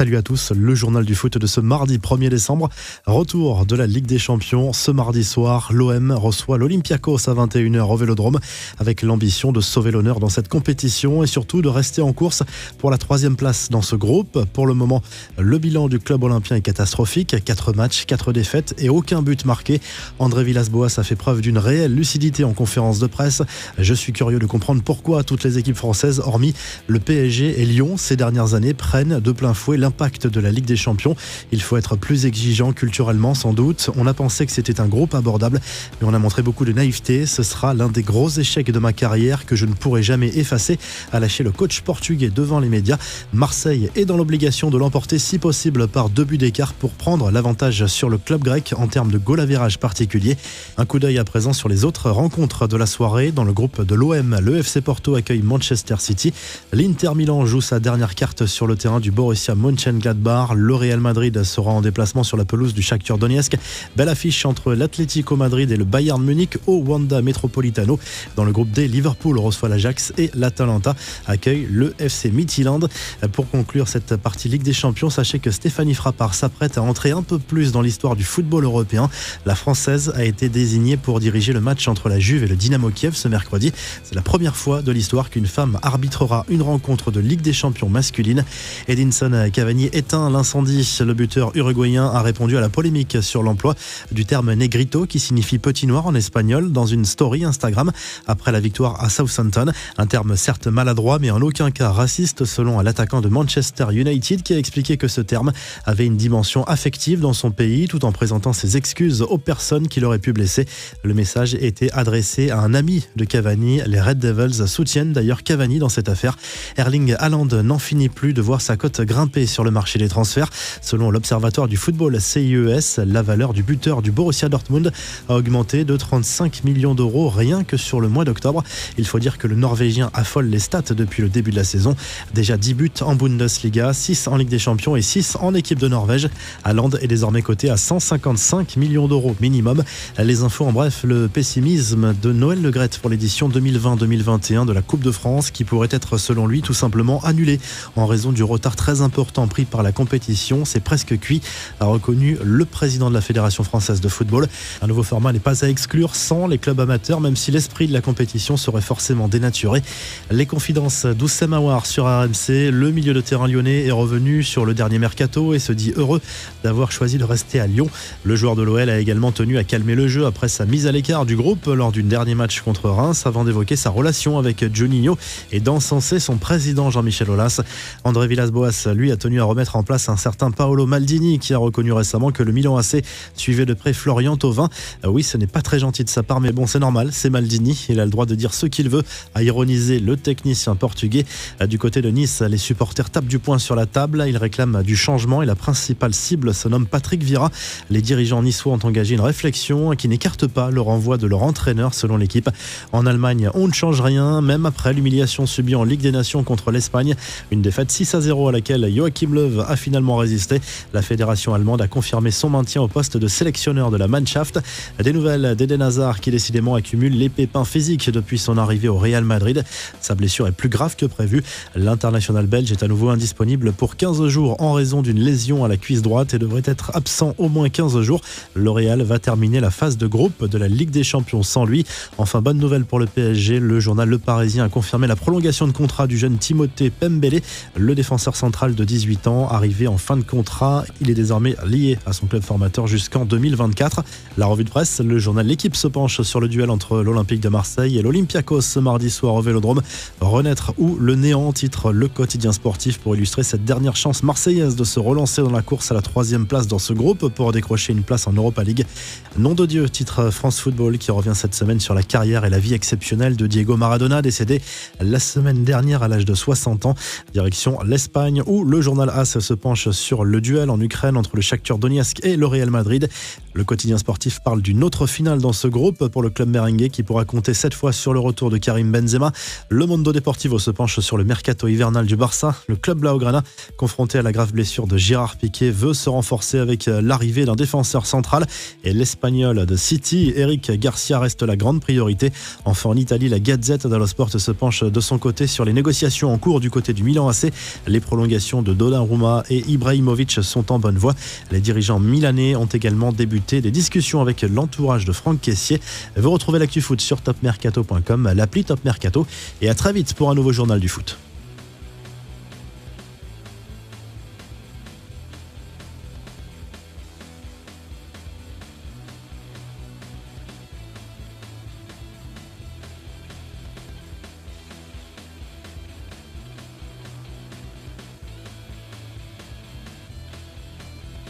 Salut à tous, le journal du foot de ce mardi 1er décembre. Retour de la Ligue des Champions. Ce mardi soir, l'OM reçoit l'Olympiakos à 21h au Vélodrome avec l'ambition de sauver l'honneur dans cette compétition et surtout de rester en course pour la 3e place dans ce groupe. Pour le moment, le bilan du club olympien est catastrophique. 4 matchs, 4 défaites et aucun but marqué. André Villas-Boas a fait preuve d'une réelle lucidité en conférence de presse. Je suis curieux de comprendre pourquoi toutes les équipes françaises, hormis le PSG et Lyon, ces dernières années, prennent de plein fouet l'impact de la Ligue des Champions. Il faut être plus exigeant culturellement sans doute. On a pensé que c'était un groupe abordable, mais on a montré beaucoup de naïveté. Ce sera l'un des gros échecs de ma carrière que je ne pourrai jamais effacer, a lâché le coach portugais devant les médias. Marseille est dans l'obligation de l'emporter si possible par 2 buts d'écart pour prendre l'avantage sur le club grec en termes de goal average particulier. Un coup d'œil à présent sur les autres rencontres de la soirée. Dans le groupe de l'OM, le FC Porto accueille Manchester City. L'Inter Milan joue sa dernière carte sur le terrain du Borussia Mönchengladbach. Le Real Madrid sera en déplacement sur la pelouse du Shakhtar Donetsk. Belle affiche entre l'Atlético Madrid et le Bayern Munich au Wanda Metropolitano. Dans le groupe D, Liverpool reçoit l'Ajax et l'Atalanta accueille le FC Midtjylland. Pour conclure cette partie Ligue des Champions, sachez que Stéphanie Frappart s'apprête à entrer un peu plus dans l'histoire du football européen. La Française a été désignée pour diriger le match entre la Juve et le Dynamo Kiev ce mercredi. C'est la première fois de l'histoire qu'une femme arbitrera une rencontre de Ligue des Champions masculine. Edinson Cavani éteint l'incendie. Le buteur uruguayen a répondu à la polémique sur l'emploi du terme negrito qui signifie petit noir en espagnol dans une story Instagram après la victoire à Southampton. Un terme certes maladroit mais en aucun cas raciste selon l'attaquant de Manchester United qui a expliqué que ce terme avait une dimension affective dans son pays tout en présentant ses excuses aux personnes qui l'auraient pu blesser. Le message était adressé à un ami de Cavani. Les Red Devils soutiennent d'ailleurs Cavani dans cette affaire. Erling Haaland n'en finit plus de voir sa cote grimper sur le marché des transferts. Selon l'Observatoire du football CIES, la valeur du buteur du Borussia Dortmund a augmenté de 35 millions d'euros rien que sur le mois d'octobre. Il faut dire que le Norvégien affole les stats depuis le début de la saison. Déjà 10 buts en Bundesliga, 6 en Ligue des Champions et 6 en équipe de Norvège. Haaland est désormais coté à 155 millions d'euros minimum. Les infos en bref, le pessimisme de Noël Le Graët pour l'édition 2020-2021 de la Coupe de France qui pourrait être selon lui tout simplement annulée en raison du retard très important pris par la compétition. C'est presque cuit, a reconnu le président de la Fédération française de football. Un nouveau format n'est pas à exclure sans les clubs amateurs, même si l'esprit de la compétition serait forcément dénaturé. Les confidences d'Oussem Aouar sur RMC. Le milieu de terrain lyonnais est revenu sur le dernier mercato et se dit heureux d'avoir choisi de rester à Lyon. Le joueur de l'OL a également tenu à calmer le jeu après sa mise à l'écart du groupe lors du dernier match contre Reims avant d'évoquer sa relation avec Juninho et d'encenser son président Jean-Michel Aulas. André Villas-Boas, lui, a tenu à remettre en place un certain Paolo Maldini qui a reconnu récemment que le Milan AC suivait de près Florian Thauvin. Oui, ce n'est pas très gentil de sa part, mais bon, c'est normal, c'est Maldini. Il a le droit de dire ce qu'il veut, a ironisé le technicien portugais. Du côté de Nice, les supporters tapent du poing sur la table. Ils réclament du changement et la principale cible se nomme Patrick Vieira. Les dirigeants niçois ont engagé une réflexion qui n'écarte pas le renvoi de leur entraîneur selon l'équipe. En Allemagne, on ne change rien, même après l'humiliation subie en Ligue des Nations contre l'Espagne. Une défaite 6-0 à laquelle Joachim Löw a finalement résisté. La fédération allemande a confirmé son maintien au poste de sélectionneur de la Mannschaft. Des nouvelles d'Eden Hazard qui décidément accumule les pépins physiques depuis son arrivée au Real Madrid. Sa blessure est plus grave que prévu. L'international belge est à nouveau indisponible pour 15 jours en raison d'une lésion à la cuisse droite et devrait être absent au moins 15 jours. Le Real va terminer la phase de groupe de la Ligue des Champions sans lui. Enfin, bonne nouvelle pour le PSG. Le journal Le Parisien a confirmé la prolongation de contrat du jeune Timothée Pembele. Le défenseur central de 18 ans, arrivé en fin de contrat, il est désormais lié à son club formateur jusqu'en 2024. La revue de presse, le journal L'Équipe se penche sur le duel entre l'Olympique de Marseille et l'Olympiakos ce mardi soir au Vélodrome. Renaître ou le néant, titre le quotidien sportif pour illustrer cette dernière chance marseillaise de se relancer dans la course à la 3e place dans ce groupe pour décrocher une place en Europa League. Nom de Dieu, titre France Football qui revient cette semaine sur la carrière et la vie exceptionnelle de Diego Maradona, décédé la semaine dernière à l'âge de 60 ans. Direction l'Espagne où le journal AS se penche sur le duel en Ukraine entre le Shakhtar Donetsk et le Real Madrid. Le quotidien sportif parle d'une autre finale dans ce groupe pour le club merengue qui pourra compter cette fois sur le retour de Karim Benzema. Le Mundo Deportivo se penche sur le mercato hivernal du Barça. Le club blaugrana, confronté à la grave blessure de Gérard Piqué, veut se renforcer avec l'arrivée d'un défenseur central et l'Espagnol de City, Eric Garcia, reste la grande priorité. Enfin en Italie, la Gazette dello Sport se penche de son côté sur les négociations en cours du côté du Milan AC. Les prolongations de Donnarumma et Ibrahimovic sont en bonne voie. Les dirigeants milanais ont également débuté des discussions avec l'entourage de Franck Kessié. Vous retrouvez l'actu foot sur topmercato.com, l'appli Top Mercato, et à très vite pour un nouveau journal du foot.